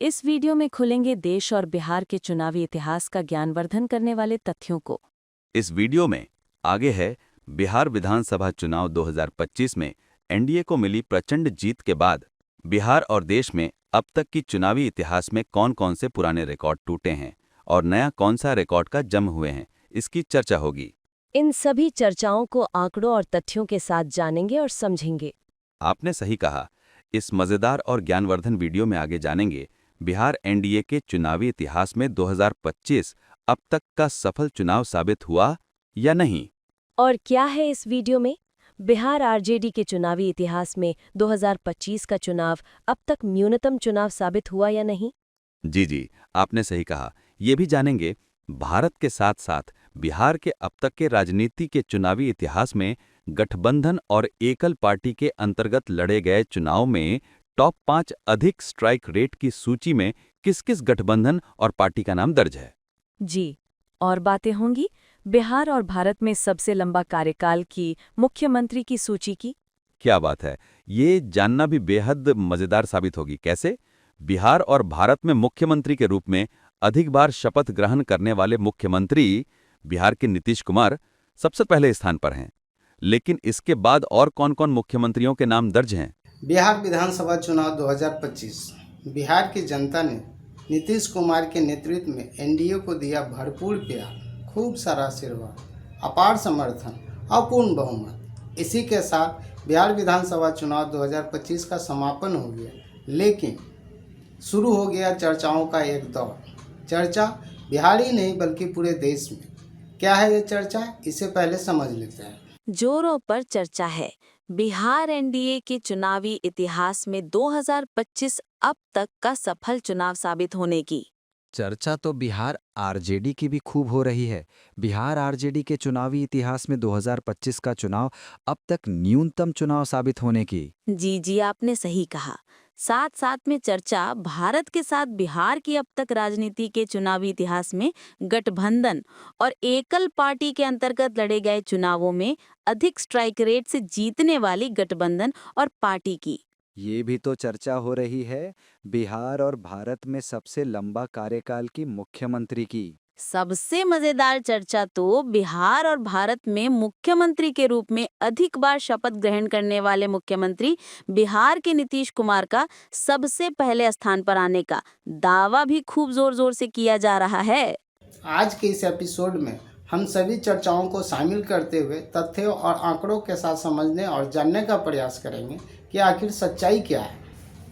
इस वीडियो में खुलेंगे देश और बिहार के चुनावी इतिहास का ज्ञानवर्धन करने वाले तथ्यों को। इस वीडियो में आगे है बिहार विधानसभा चुनाव 2025 में एनडीए को मिली प्रचंड जीत के बाद बिहार और देश में अब तक की चुनावी इतिहास में कौन कौन से पुराने रिकॉर्ड टूटे हैं और नया कौन सा रिकॉर्ड का जम हुए हैं, इसकी चर्चा होगी। इन सभी चर्चाओं को आंकड़ों और तथ्यों के साथ जानेंगे और समझेंगे। आपने सही कहा। इस मजेदार और ज्ञानवर्धन वीडियो में आगे जानेंगे बिहार एनडीए के चुनावी इतिहास में 2025 अब तक का सफल चुनाव साबित हुआ या नहीं। और क्या है इस वीडियो में? बिहार आरजेडी के चुनावी इतिहास में 2025 का चुनाव अब तक न्यूनतम चुनाव साबित हुआ या नहीं? जी, आपने सही कहा। ये भी जानेंगे भारत के साथ साथ बिहार के अब तक के राजनीति के चुनावी इतिहास में गठबंधन और एकल पार्टी के अंतर्गत लड़े गए चुनाव में टॉप 5 अधिक स्ट्राइक रेट की सूची में किस किस गठबंधन और पार्टी का नाम दर्ज है। जी, और बातें होंगी बिहार और भारत में सबसे लंबा कार्यकाल की मुख्यमंत्री की सूची की। क्या बात है, ये जानना भी बेहद मजेदार साबित होगी। कैसे? बिहार और भारत में मुख्यमंत्री के रूप में अधिक बार शपथ ग्रहण करने वाले मुख्यमंत्री बिहार के नीतीश कुमार सबसे पहले स्थान पर हैं, लेकिन इसके बाद और कौन-कौन मुख्यमंत्रियों के नाम दर्ज हैं? बिहार विधानसभा चुनाव 2025 बिहार की जनता ने नीतीश कुमार के नेतृत्व में एनडीए को दिया भरपूर प्यार, खूब सारा आशीर्वाद, अपार समर्थन, अपूर्ण बहुमत। इसी के साथ बिहार विधानसभा चुनाव 2025 का समापन हो गया, लेकिन शुरू हो गया चर्चाओं का एक दौर। चर्चा बिहार ही नहीं बल्कि पूरे देश में। क्या है ये चर्चा, इससे पहले समझ लेते हैं। जोरों पर चर्चा है बिहार एनडीए के चुनावी इतिहास में 2025 अब तक का सफल चुनाव साबित होने की। चर्चा तो बिहार आरजेडी की भी खूब हो रही है। बिहार आरजेडी के चुनावी इतिहास में 2025 का चुनाव अब तक न्यूनतम चुनाव साबित होने की। जी, आपने सही कहा। साथ साथ में चर्चा भारत के साथ बिहार की अब तक राजनीति के चुनावी इतिहास में गठबंधन और एकल पार्टी के अंतर्गत लड़े गए चुनावों में अधिक स्ट्राइक रेट से जीतने वाली गठबंधन और पार्टी की। ये भी तो चर्चा हो रही है बिहार और भारत में सबसे लंबा कार्यकाल की मुख्यमंत्री की। सबसे मजेदार चर्चा तो बिहार और भारत में मुख्यमंत्री के रूप में अधिक बार शपथ ग्रहण करने वाले मुख्यमंत्री बिहार के नीतीश कुमार का सबसे पहले स्थान पर आने का दावा भी खूब जोर जोर से किया जा रहा है। आज के इस एपिसोड में हम सभी चर्चाओं को शामिल करते हुए तथ्यों और आंकड़ों के साथ समझने और जानने का प्रयास करेंगे कि आखिर सच्चाई क्या है।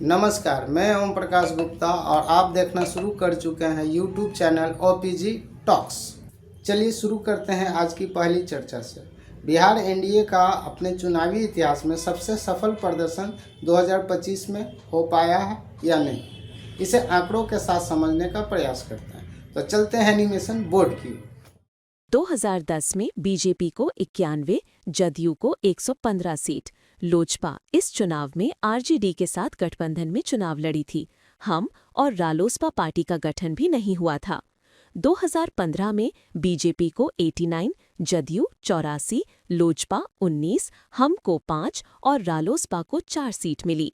नमस्कार, मैं ओम प्रकाश गुप्ता और आप देखना शुरू कर चुके हैं यूट्यूब चैनल ओपीजी टॉक्स। चलिए शुरू करते हैं आज की पहली चर्चा से। बिहार एनडीए का अपने चुनावी इतिहास में सबसे सफल प्रदर्शन 2025 में हो पाया है या नहीं, इसे आंकड़ों के साथ समझने का प्रयास करते हैं। तो चलते हैं एनिमेशन बोर्ड की। 2010 में बीजेपी को 91, जदयू को 115 सीट। लोजपा इस चुनाव में आरजेडी के साथ गठबंधन में चुनाव लड़ी थी। हम और रालोसपा पार्टी का गठन भी नहीं हुआ था। 2015 में बीजेपी को 89, जदयू 84, लोजपा 19, हम को 5 और रालोसपा को 4 सीट मिली।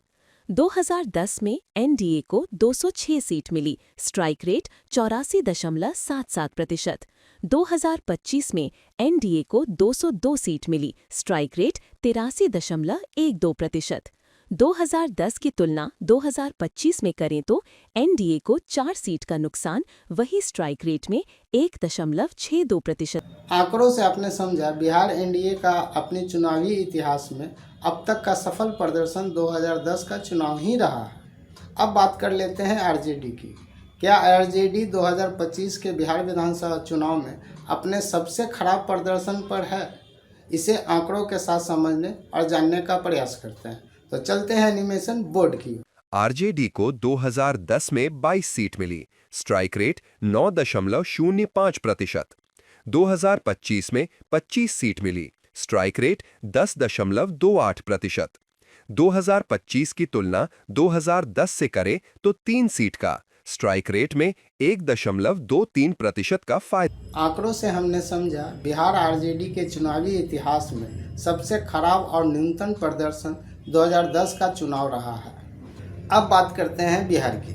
2010 में एनडीए को 206 सीट मिली, स्ट्राइक रेट 84.77%। 2025 में एनडीए को 202 सीट मिली, स्ट्राइक रेट 83.12%। 2010 की तुलना 2025 में करें तो एनडीए को 4 सीट का नुकसान, वही स्ट्राइक रेट में 1.62%। आंकड़ों से आपने समझा बिहार एनडीए का अपने चुनावी इतिहास में अब तक का सफल प्रदर्शन 2010 का चुनाव ही रहा है। अब बात कर लेते हैं आरजेडी की। क्या आरजेडी 2025 के बिहार विधानसभा चुनाव में अपने सबसे खराब प्रदर्शन पर है? इसे आंकड़ों के साथ समझने और जानने का प्रयास करते हैं। तो चलते हैं एनिमेशन बोर्ड की। आरजेडी को 2010 में 22 सीट मिली, स्ट्राइक रेट 9.05%। 2025 में 25 सीट मिली, स्ट्राइक रेट 10.28%। 2025 की तुलना 2010 से करें तो 3 सीट का, स्ट्राइक रेट में 1.23% का फायदा। आंकड़ों से हमने समझा बिहार आरजेडी के चुनावी इतिहास में सबसे खराब और न्यूनतम प्रदर्शन 2010 का चुनाव रहा है। अब बात करते हैं बिहार की।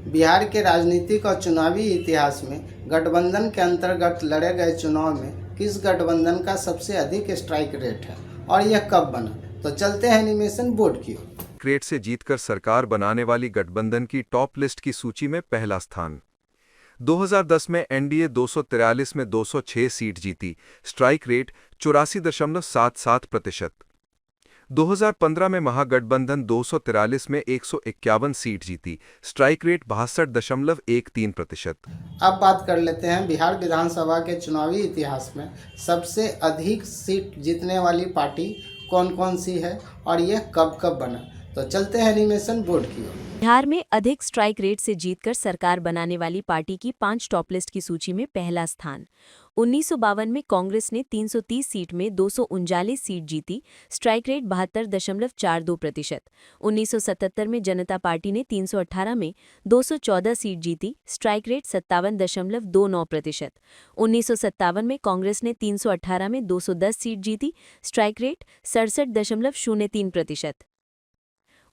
बिहार के राजनीतिक और चुनावी इतिहास में गठबंधन के अंतर्गत लड़े गए चुनाव में किस गठबंधन का सबसे अधिक स्ट्राइक रेट है और यह कब बना? तो चलते हैं एनिमेशन बोर्ड की ओर। रेट से जीतकर सरकार बनाने वाली गठबंधन की टॉप लिस्ट की सूची में पहला स्थान। 2010 में एनडीए 243 में 206 सीट जीती, स्ट्राइक रेट 84.77%। 2015 में महागठबंधन 243 में 151 सीट जीती, स्ट्राइक रेट 62.13%। अब बात कर लेते हैं बिहार विधानसभा के चुनावी इतिहास में सबसे अधिक सीट जीतने वाली पार्टी कौन कौन सी है और यह कब कब बना? तो चलते हैं एनिमेशन बोर्ड की ओर। बिहार में अधिक स्ट्राइक रेट से जीतकर सरकार बनाने वाली पार्टी की 5 टॉप लिस्ट की सूची में पहला स्थान। 1952 में कांग्रेस ने 330 सीट में 239 सीट जीती, स्ट्राइक रेट 72.42%। 1977 में जनता पार्टी ने 318 में 214 सीट जीती, स्ट्राइक रेट 57.29%। 1957 में कांग्रेस ने 318 में 210 सीट जीती, स्ट्राइक रेट 67.03%।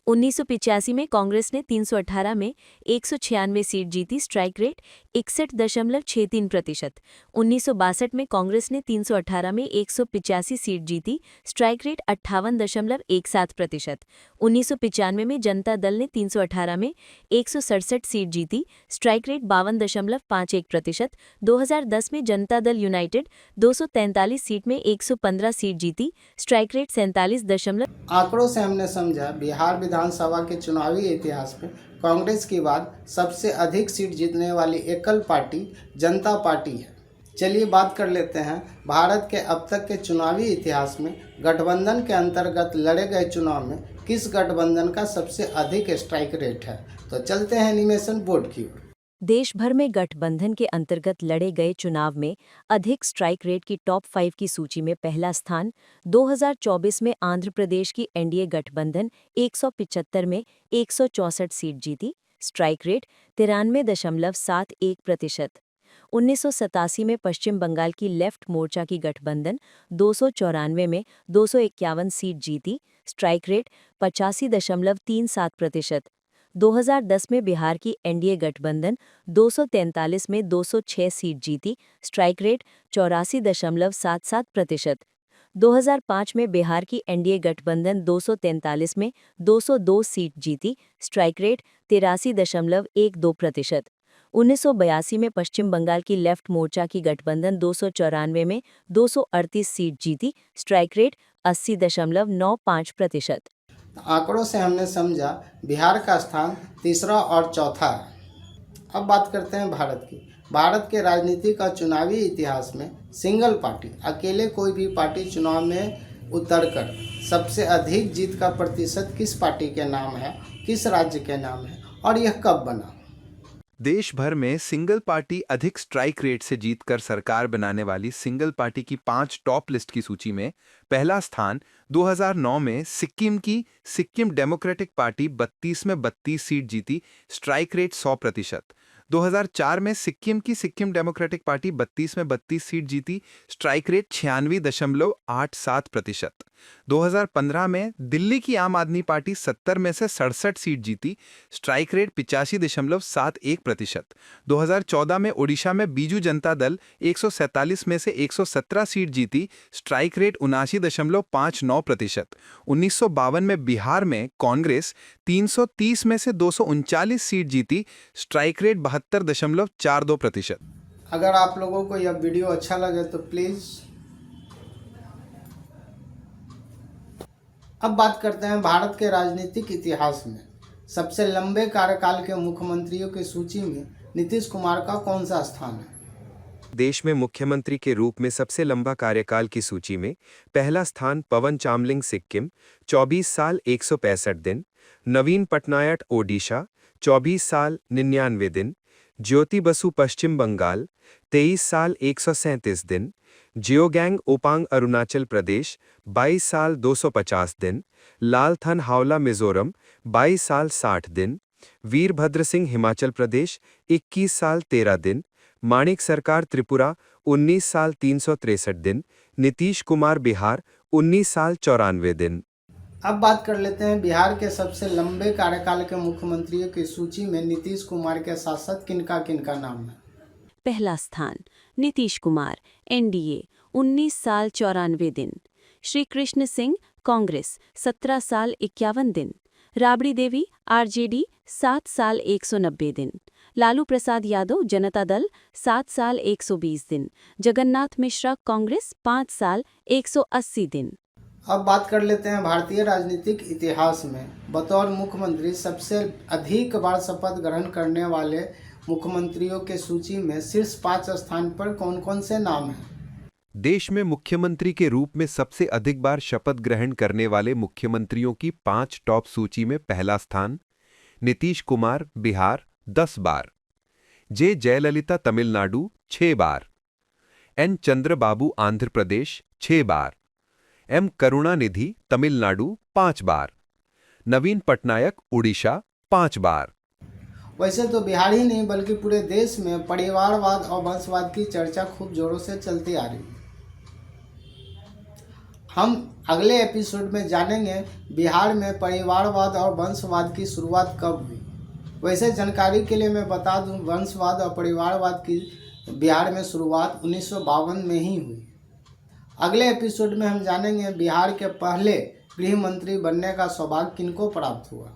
1985 में कांग्रेस ने 318 में 196 सीट जीती, स्ट्राइक रेट 61.63%। 1962 में कांग्रेस ने 318 में 185 सीट जीती, स्ट्राइक रेट 58.17%। 1995 में जनता दल ने 318 में 167 सीट जीती, स्ट्राइक रेट 52.51%। 2010 में जनता दल यूनाइटेड 243 सीट में 115 सीट जीती, स्ट्राइक रेट 47. आंकड़ों से हमने समझा बिहार विधानसभा के चुनावी इतिहास में कांग्रेस के बाद सबसे अधिक सीट जीतने वाली एकल पार्टी जनता पार्टी है। चलिए बात कर लेते हैं भारत के अब तक के चुनावी इतिहास में गठबंधन के अंतर्गत लड़े गए चुनाव में किस गठबंधन का सबसे अधिक स्ट्राइक रेट है? तो चलते हैं एनिमेशन बोर्ड की ओर। देश भर में गठबंधन के अंतर्गत लड़े गए चुनाव में अधिक स्ट्राइक रेट की टॉप 5 की सूची में पहला स्थान। 2024 में आंध्र प्रदेश की एनडीए गठबंधन 175 में 164 सीट जीती, स्ट्राइक रेट 93.71%। 1987 में पश्चिम बंगाल की लेफ्ट मोर्चा की गठबंधन 294 में 251 सीट जीती, स्ट्राइक रेट 85.37%। 2010 में बिहार की एनडीए गठबंधन 243 में 206 सीट जीती, स्ट्राइक रेट 84.77%। 2005 में बिहार की एनडीए गठबंधन 243 में 202 सीट जीती, स्ट्राइक रेट 83.12%। 1982 में पश्चिम बंगाल की लेफ्ट मोर्चा की गठबंधन 294 में 238 सीट जीती, स्ट्राइक रेट 80.95%। आंकड़ों से हमने समझा बिहार का स्थान तीसरा और चौथा है। अब बात करते हैं भारत की। भारत के राजनीतिक और चुनावी इतिहास में सिंगल पार्टी, अकेले कोई भी पार्टी चुनाव में उतरकर सबसे अधिक जीत का प्रतिशत किस पार्टी के नाम है, किस राज्य के नाम है और यह कब बना? देश भर में सिंगल पार्टी अधिक स्ट्राइक रेट से जीतकर सरकार बनाने वाली सिंगल पार्टी की 5 टॉप लिस्ट की सूची में पहला स्थान 2009 में सिक्किम की सिक्किम डेमोक्रेटिक पार्टी 32 में 32 सीट जीती, स्ट्राइक रेट 100%। 2004 में सिक्किम की सिक्किम डेमोक्रेटिक पार्टी 32 में 32 सीट जीती, स्ट्राइक रेट 96.87%। 2015 में दिल्ली की आम आदमी पार्टी 70 में से 67 सीट जीती, स्ट्राइक रेट 85.71%। 2014 में ओडिशा में बीजू जनता दल 147 में से 117 सीट जीती, स्ट्राइक रेट 79.59%। 1952 में बिहार में कांग्रेस 330 में से 239 सीट जीती, स्ट्राइक रेट 72.42%। अगर आप लोगों को यह वीडियो अच्छा लगे तो प्लीज़। अब बात करते हैं भारत के राजनीतिक इतिहास में सबसे लंबे कार्यकाल के मुख्यमंत्रियों की सूची में नीतीश कुमार का कौन सा स्थान है? देश में मुख्यमंत्री के रूप में सबसे लंबा कार्यकाल की सूची में पहला स्थान पवन चामलिंग सिक्किम 24 साल 165 दिन, नवीन पटनायक ओडिशा 24 साल 99 दिन, ज्योति बसु पश्चिम बंगाल 23 साल 137 दिन, जियोगैंग ओपांग अरुणाचल प्रदेश 22 साल 250 दिन, लालथन हावला मिजोरम 22 साल 60 दिन, वीरभद्र सिंह हिमाचल प्रदेश 21 साल 13 दिन, माणिक सरकार त्रिपुरा 19 साल 363 दिन, नीतीश कुमार बिहार 19 साल 94 दिन। अब बात कर लेते हैं बिहार के सबसे लंबे कार्यकाल के मुख्यमंत्रियों की सूची में नीतीश कुमार के साथ साथ किनका किनका नाम है। पहला स्थान नीतीश कुमार एनडीए 19 साल 94 दिन, श्री कृष्ण सिंह कांग्रेस 17 साल 51 दिन, राबड़ी देवी आरजेडी 7 साल 190 दिन, लालू प्रसाद यादव जनता दल 7 साल 120 दिन, जगन्नाथ मिश्रा कांग्रेस 5 साल 180 दिन। अब बात कर लेते हैं भारतीय राजनीतिक इतिहास में बतौर मुख्यमंत्री सबसे अधिक बार शपथ ग्रहण करने वाले मुख्यमंत्रियों के सूची में शीर्ष 5 स्थान पर कौन कौन से नाम हैं। देश में मुख्यमंत्री के रूप में सबसे अधिक बार शपथ ग्रहण करने वाले मुख्यमंत्रियों की 5 टॉप सूची में पहला स्थान नीतीश कुमार बिहार 10 बार, जे जयललिता तमिलनाडु 6 बार, एन चंद्रबाबू आंध्र प्रदेश 6 बार, एम करुणानिधि तमिलनाडु 5 बार, नवीन पटनायक उड़ीसा 5 बार। वैसे तो बिहार ही नहीं बल्कि पूरे देश में परिवारवाद और वंशवाद की चर्चा खूब जोरों से चलती आ रही है। हम अगले एपिसोड में जानेंगे बिहार में परिवारवाद और वंशवाद की शुरुआत कब हुई। वैसे जानकारी के लिए मैं बता दूं, वंशवाद और परिवारवाद की बिहार में शुरुआत 1952 में ही हुई। अगले एपिसोड में हम जानेंगे बिहार के पहले गृह मंत्री बनने का सौभाग्य किनको प्राप्त हुआ।